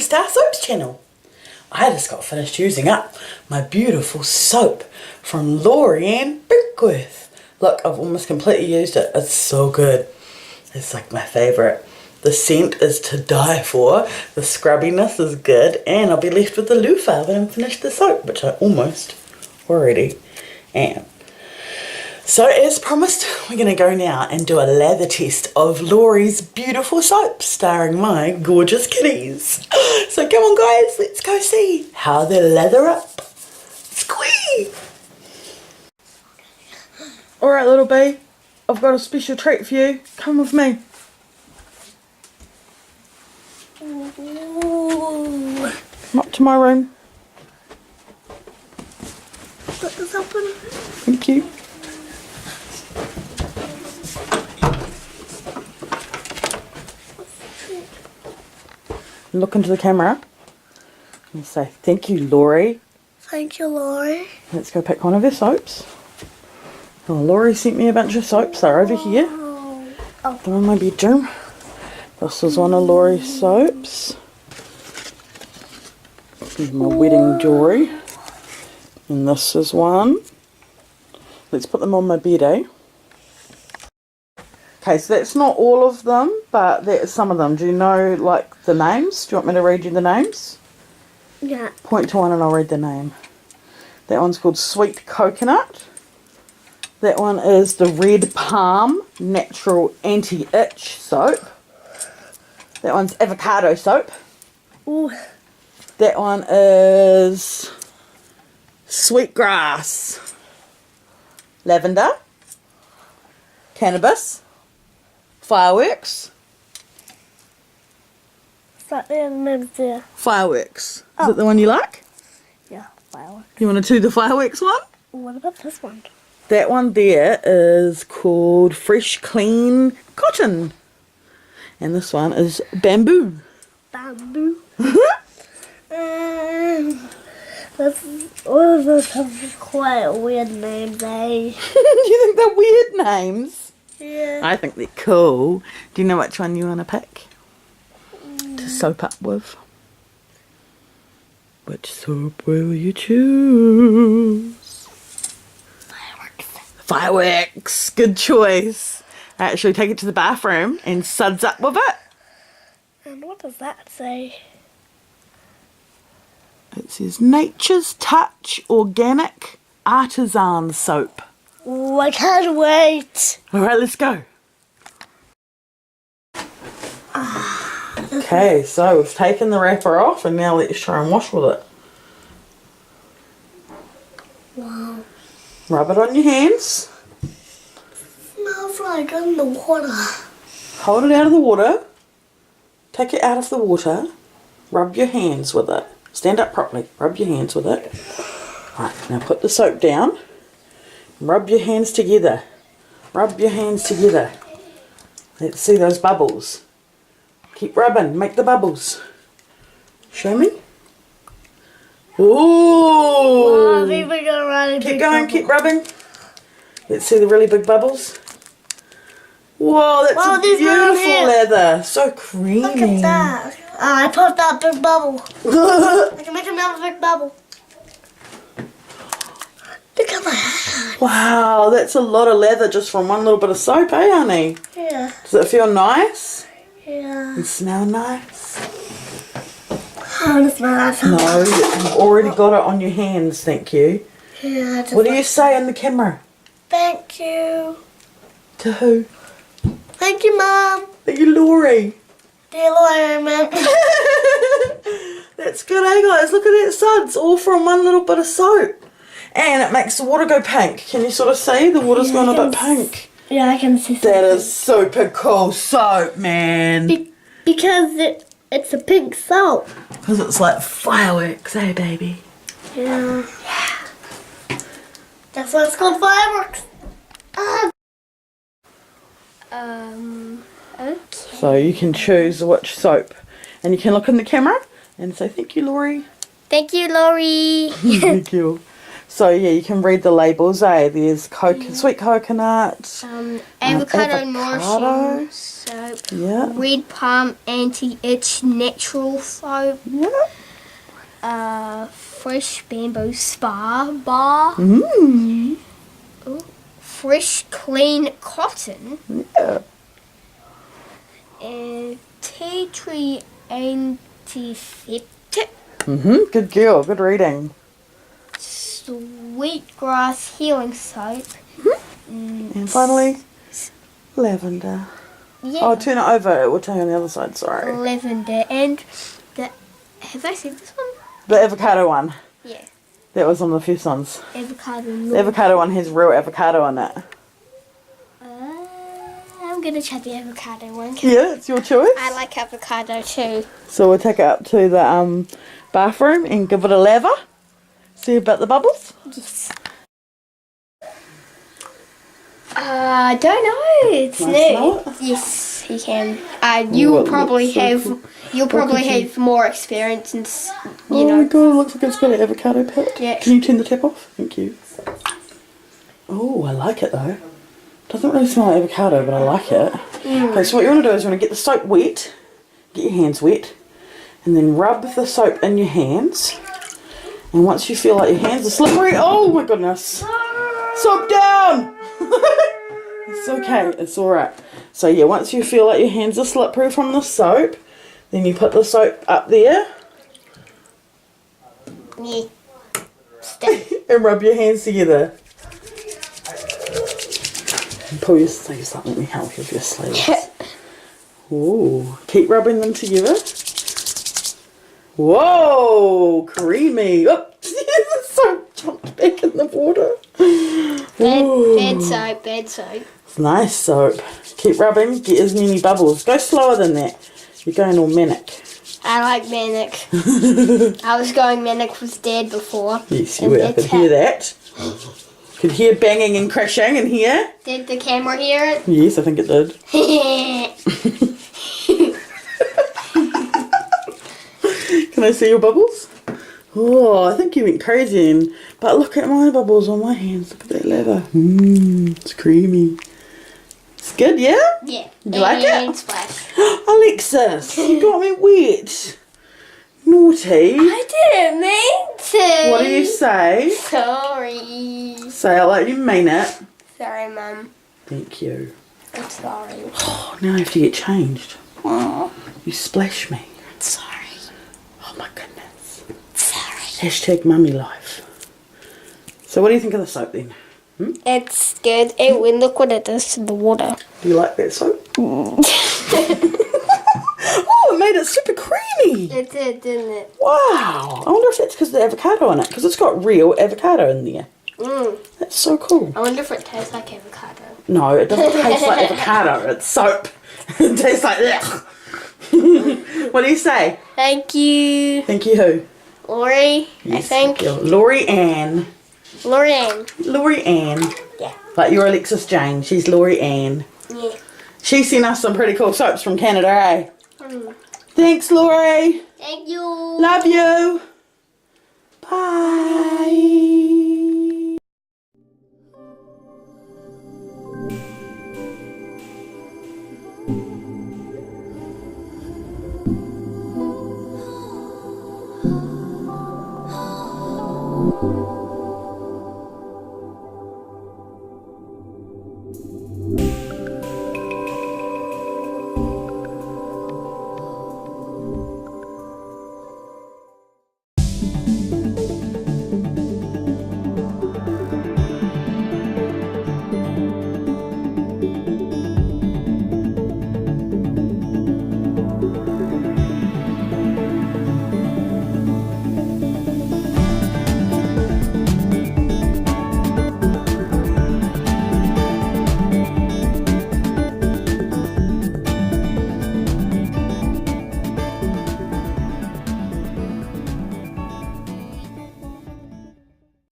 StarrSoaps channel. I just got finished using up my beautiful soap from Lori Anne Brinkworth. Look, I've almost completely used it. It's so good. It's like my favourite. The scent is to die for, the scrubbiness is good, and I'll be left with the loofah when I'm finished the soap, which I almost already am. So as promised, we're going to go now and do a lather test of Lori's beautiful soap starring my gorgeous kitties. So come on guys, let's go see how they lather up. Squee! Alright little bee, I've got a special treat for you. Come with me. Ooh. Come up to my room. Put this open. Thank you. Look into the camera and say, thank you, Lori. Thank you, Lori. Let's go pick one of your soaps. Oh, Lori sent me a bunch of soaps. They're over here. Oh. They're in my bedroom. This is one of Lori's soaps. This is my wedding jewellery. And this is one. Let's put them on my bed, eh? Okay, so that's not all of them, but that's some of them. Do you know, like, the names? Do you want me to read you the names? Yeah. Point to one and I'll read the name. That one's called Sweet Coconut. That one is the Red Palm Natural Anti-Itch Soap. That one's Avocado Soap. Ooh. That one is Sweetgrass. Lavender. Cannabis. Fireworks. Start there and move there. Fireworks. Oh. Is it the one you like? Yeah, fireworks. You want to do the fireworks one? What about this one? That one there is called Fresh Clean Cotton. And this one is Bamboo. Bamboo. All of those have quite weird names, eh? You think they're weird names? Yeah. I think they're cool. Do you know which one you want to pick to soap up with? Which soap will you choose? Fireworks. Fireworks. Good choice. Alright, shall we take it to the bathroom and suds up with it? And what does that say? It says Nature's Touch Organic Artisan Soap. Ooh, I can't wait. Alright, let's go. Okay, so we've taken the wrapper off and now let's try and wash with it. Wow. Rub it on your hands. Smells like in the water. Hold it out of the water. Take it out of the water. Rub your hands with it. Stand up properly. Rub your hands with it. Right, now put the soap down. Rub your hands together. Rub your hands together. Let's see those bubbles. Keep rubbing. Make the bubbles. Show me. Ooh! Wow, these are gonna really Keep big going. bubbles. Keep rubbing. Let's see the really big bubbles. Whoa, that's Wow, a these little beautiful hands. leather. So creamy. Look at that. I popped that big bubble. I can make another big bubble. Look at that. Wow, that's a lot of leather just from one little bit of soap, eh, honey? Yeah. Does it feel nice? Yeah. And smell nice? How does that smell? No, you've already got it on your hands, thank you. Yeah. Just What do you say on the camera? Thank you. To who? Thank you, Mom. Thank you, Lori. Dear Lori, man. That's good, eh, guys? Look at that suds, all from one little bit of soap. And it makes the water go pink. Can you sort of see? The water's gone a bit pink. Yeah, I can see That is super cool soap, man. because it's a pink soap. Because it's like fireworks, eh, baby? Yeah. That's why it's called fireworks. Okay. So you can choose which soap. And you can look in the camera and say, thank you, Lori. Thank you, Lori. Thank you. So yeah, you can read the labels, eh? There's sweet coconut, avocado nourishing soap. Yeah. Red palm anti-itch natural soap. Yeah. Fresh bamboo spa bar. Mmm. Ooh. Fresh clean cotton. Yeah. Tea tree antiseptic. Good girl. Good reading. Sweetgrass healing soap. And finally, lavender. Yeah. Oh, turn it over. It will tell you on the other side. Sorry. Lavender and have I said this one? The avocado one. Yeah. That was one of the first ones. Avocado. The avocado one has real avocado in it. I'm gonna try the avocado one. Yeah, it's your choice. I like avocado too. So we'll take it up to the bathroom and give it a lather. See about the bubbles? Yes. I don't know. It's Can I new. smell it? Yes, you can. You'll probably have. You'll probably have more experience and you Oh know. my god, it looks like it's got an avocado pit. Yeah. Can you turn the tap off? Thank you. Oh, I like it though. Doesn't really smell like avocado, but I like it. Okay, so what you want to do is you want to get the soap wet, get your hands wet, and then rub the soap in your hands. And once you feel like your hands are slippery, oh my goodness, soap down! It's okay, it's alright. So yeah, once you feel like your hands are slippery from the soap, then you put the soap up there. Yeah. Stick. And rub your hands together. And pull your sleeves up. Let me help you with your sleeves. Ooh. Keep rubbing them together. Whoa! Creamy. Oh, the soap jumped back in the water. Bad soap. Bad soap. It's nice soap. Keep rubbing. Get as many bubbles. Go slower than that. You're going all manic. I like manic. I was going manic with Dad before. Yes, you were. I could hear that. Could hear banging and crashing in here. Did the camera hear it? Yes, I think it did. Can I see your bubbles? Oh, I think you went crazy. But look at my bubbles on my hands. Look at that lather. It's creamy. It's good, yeah? Yeah. You like it? Splash. Alexis, you got me wet. Naughty. I didn't mean to. What do you say? Sorry. Say it like you mean it. Sorry, Mum. Thank you. I'm sorry. Oh, now I have to get changed. Oh, You splash me. sorry. Oh my goodness. Sorry. Hashtag mummy life. So what do you think of the soap then? It's good. And we look what it does to the water. Do you like that soap? Oh, it made it super creamy. It did, didn't it? Wow. I wonder if that's because of the avocado in it. Because it's got real avocado in there. That's so cool. I wonder if it tastes like avocado. No, it doesn't taste like avocado. It's soap. It tastes like that. What do you say? Thank you. Thank you who? Lori, I think. Lori Anne. Lori Anne. Lori Anne. Yeah. Like you're Alexis Jane. She's Lori Anne. Yeah. She sent us some pretty cool soaps from Canada, eh? Thanks, Lori. Thank you. Love you. Bye.